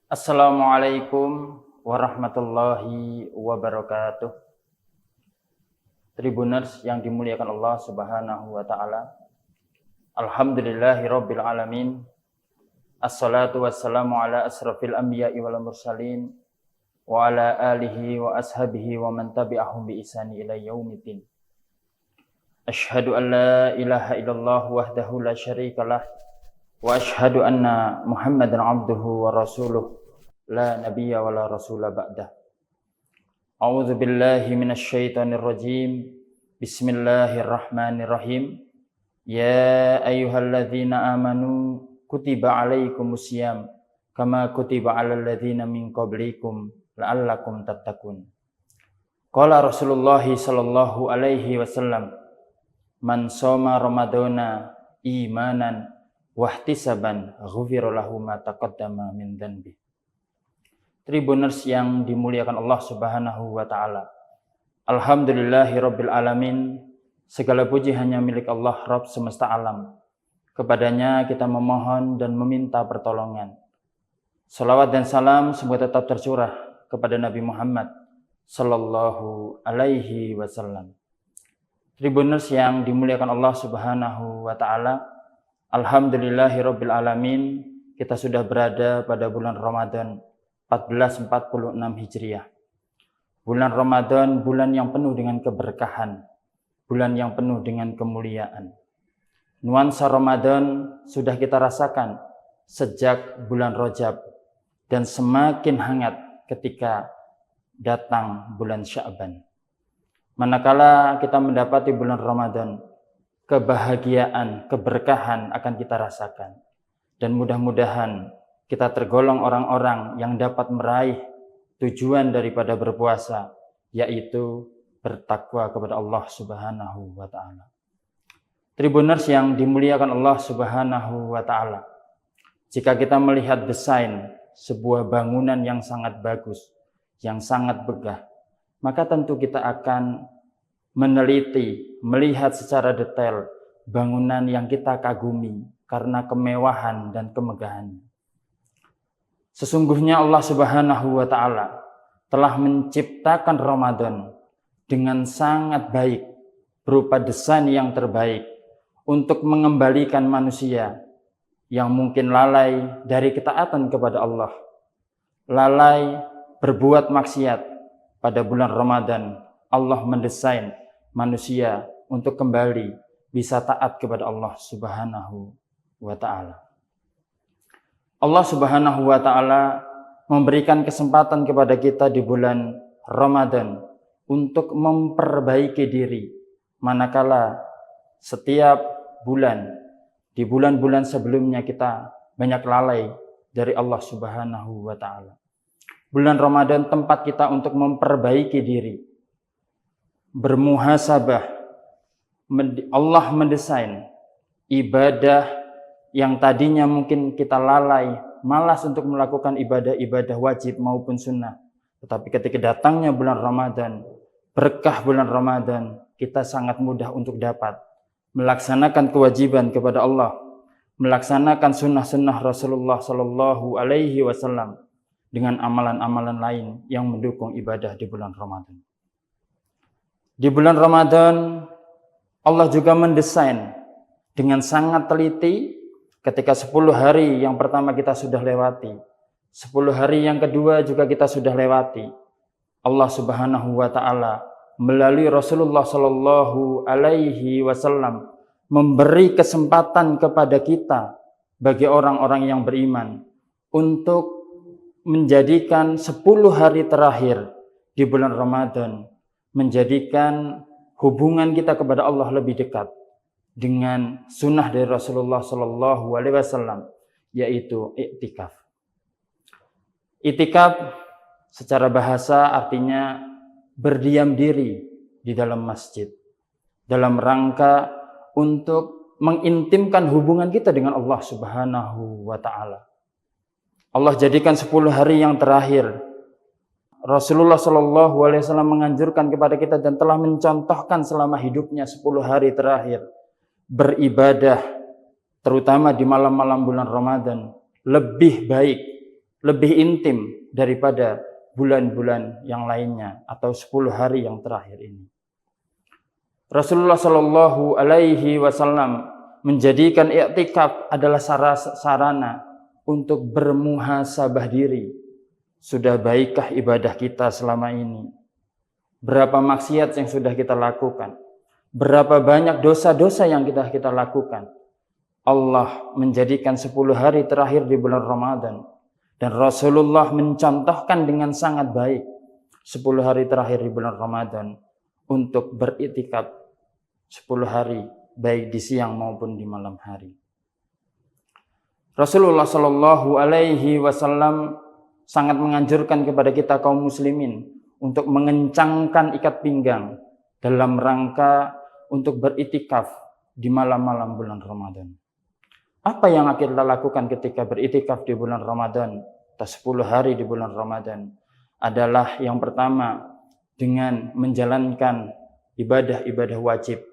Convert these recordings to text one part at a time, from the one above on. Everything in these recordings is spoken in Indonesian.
Assalamualaikum warahmatullahi wabarakatuh. Tribuners yang dimuliakan Allah Subhanahu wa taala. Alhamdulillahirabbil alamin. Assalatu wassalamu ala asrafil anbiya'i wal mursalin wa ala alihi wa ashabihi wa man tabi'ahum bi ihsani ila yaumiddin. Asyhadu an la ilaha illallah wahdahu la syarikalah wa asyhadu anna Muhammadan abduhu wa rasuluh la nabiyya wa la rasula ba'dah. A'udzu billahi minasy syaithanir rajim. Bismillahirrahmanirrahim. Ya ayyuhalladzina amanu kutiba alaikumusiyam kama kutiba alal ladzina min qablikum la'allakum tattaqun. Qala Rasulullah sallallahu alaihi wasallam, man shoma ramadhana imanan wahtisaban ghufira lahu ma taqaddama min dzanbi. Tribuners yang dimuliakan Allah Subhanahu wa taala. Alhamdulillahirabbil alamin. Segala puji hanya milik Allah Rabb semesta alam. Kepadanya kita memohon dan meminta pertolongan. Salawat dan salam semoga tetap tercurah kepada Nabi Muhammad sallallahu alaihi wasallam. Tribuners yang dimuliakan Allah Subhanahu wa taala. Alhamdulillahirabbil alamin. Kita sudah berada pada bulan Ramadan 1446 Hijriah. Bulan Ramadan, bulan yang penuh dengan keberkahan, bulan yang penuh dengan kemuliaan. Nuansa Ramadan sudah kita rasakan sejak bulan Rajab dan semakin hangat ketika datang bulan Sya'ban. Manakala kita mendapati bulan Ramadan, kebahagiaan, keberkahan akan kita rasakan. Dan mudah-mudahan kita tergolong orang-orang yang dapat meraih tujuan daripada berpuasa, yaitu bertakwa kepada Allah Subhanahu wa taala. Tribuners yang dimuliakan Allah Subhanahu wa taala. Jika kita melihat desain sebuah bangunan yang sangat bagus, yang sangat megah, maka tentu kita akan meneliti, melihat secara detail bangunan yang kita kagumi karena kemewahan dan kemegahannya. Sesungguhnya Allah Subhanahu wa taala telah menciptakan Ramadan dengan sangat baik berupa desain yang terbaik untuk mengembalikan manusia yang mungkin lalai dari ketaatan kepada Allah, lalai berbuat maksiat. Pada bulan Ramadan Allah mendesain manusia untuk kembali bisa taat kepada Allah Subhanahu wa taala. Allah Subhanahu wa taala memberikan kesempatan kepada kita di bulan Ramadan untuk memperbaiki diri. Manakala setiap bulan, di bulan-bulan sebelumnya kita banyak lalai dari Allah Subhanahu wa taala. Bulan Ramadan tempat kita untuk memperbaiki diri. Bermuhasabah. Allah mendesain ibadah yang tadinya mungkin kita lalai, malas untuk melakukan ibadah-ibadah wajib maupun sunnah. Tetapi ketika datangnya bulan Ramadan, berkah bulan Ramadan, kita sangat mudah untuk dapat melaksanakan kewajiban kepada Allah, melaksanakan sunnah-sunnah Rasulullah Sallallahu Alaihi Wasallam dengan amalan-amalan lain yang mendukung ibadah di bulan Ramadan. Di bulan Ramadan, Allah juga mendesain dengan sangat teliti. Ketika 10 hari yang pertama kita sudah lewati, 10 hari yang kedua juga kita sudah lewati, Allah Subhanahu wa taala melalui Rasulullah sallallahu alaihi wasallam memberi kesempatan kepada kita bagi orang-orang yang beriman untuk menjadikan 10 hari terakhir di bulan Ramadan menjadikan hubungan kita kepada Allah lebih dekat dengan sunnah dari Rasulullah Sallallahu Alaihi Wasallam, yaitu iktikaf. Iktikaf secara bahasa artinya berdiam diri di dalam masjid, dalam rangka untuk mengintimkan hubungan kita dengan Allah Subhanahu wa taala. Allah jadikan 10 hari yang terakhir Rasulullah Shallallahu Alaihi Wasallam menganjurkan kepada kita dan telah mencontohkan selama hidupnya 10 hari terakhir beribadah, terutama di malam-malam bulan Ramadan, lebih baik, lebih intim daripada bulan-bulan yang lainnya atau 10 hari yang terakhir ini. Rasulullah Shallallahu Alaihi Wasallam menjadikan i'tikaf adalah sarana untuk bermuhasabah diri. Sudah baikkah ibadah kita selama ini? Berapa maksiat yang sudah kita lakukan? Berapa banyak dosa-dosa yang kita lakukan? Allah menjadikan 10 hari terakhir di bulan Ramadan. Dan Rasulullah mencontohkan dengan sangat baik 10 hari terakhir di bulan Ramadan untuk beriktikaf 10 hari baik di siang maupun di malam hari. Rasulullah Shallallahu Alaihi Wasallam sangat menganjurkan kepada kita kaum muslimin untuk mengencangkan ikat pinggang dalam rangka untuk beriktikaf di malam-malam bulan Ramadan. Apa yang kita lakukan ketika beriktikaf di bulan Ramadan atau 10 hari di bulan Ramadan adalah yang pertama dengan menjalankan ibadah-ibadah wajib,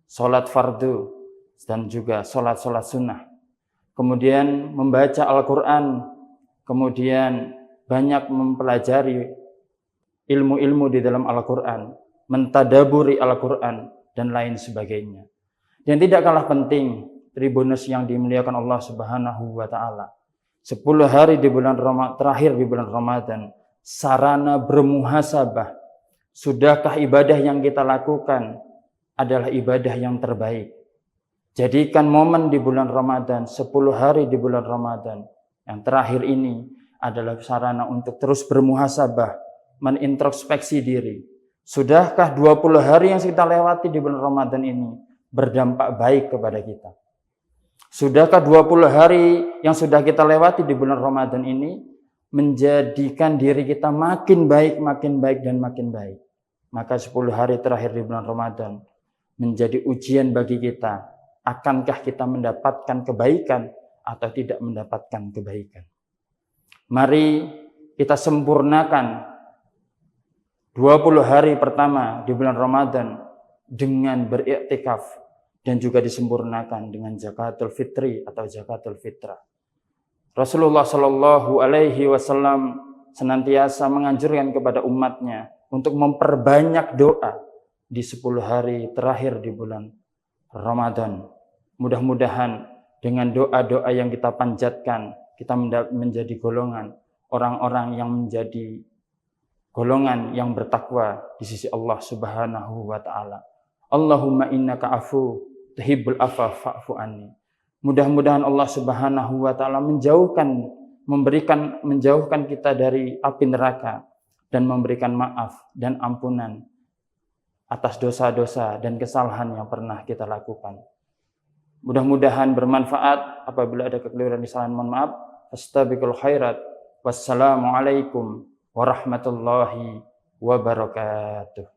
sholat fardu dan juga sholat-sholat sunnah. Kemudian membaca Al-Quran, kemudian banyak mempelajari ilmu-ilmu di dalam Al-Quran, mentadaburi Al-Quran, dan lain sebagainya. Dan tidak kalah penting, tribunus yang dimuliakan Allah Subhanahu wa Ta'ala, 10 hari di bulan terakhir di bulan Ramadan, sarana bermuhasabah. Sudahkah ibadah yang kita lakukan adalah ibadah yang terbaik? Jadikan momen di bulan Ramadan, 10 hari di bulan Ramadan yang terakhir ini adalah sarana untuk terus bermuhasabah, menintrospeksi diri. Sudahkah 20 hari yang kita lewati di bulan Ramadan ini berdampak baik kepada kita? Sudahkah 20 hari yang sudah kita lewati di bulan Ramadan ini menjadikan diri kita makin baik, dan makin baik? Maka 10 hari terakhir di bulan Ramadan menjadi ujian bagi kita. Akankah kita mendapatkan kebaikan atau tidak mendapatkan kebaikan? Mari kita sempurnakan 20 hari pertama di bulan Ramadan dengan beriktikaf dan juga disempurnakan dengan zakatul fitri atau zakatul fitrah. Rasulullah Shallallahu Alaihi Wasallam senantiasa menganjurkan kepada umatnya untuk memperbanyak doa di 10 hari terakhir di bulan Ramadan. Mudah-mudahan dengan doa-doa yang kita panjatkan, kita menjadi golongan orang-orang yang menjadi golongan yang bertakwa di sisi Allah Subhanahu wa Ta'ala. Allahumma innaka afu tuhibbul afwa fa'fu anni. Mudah-mudahan Allah Subhanahu wa Ta'ala menjauhkan kita dari api neraka dan memberikan maaf dan ampunan atas dosa-dosa dan kesalahan yang pernah kita lakukan. Mudah-mudahan bermanfaat. Apabila ada kekeliruan di sana, mohon maaf. Astaghfirul khairat. Wassalamualaikum warahmatullahi wabarakatuh.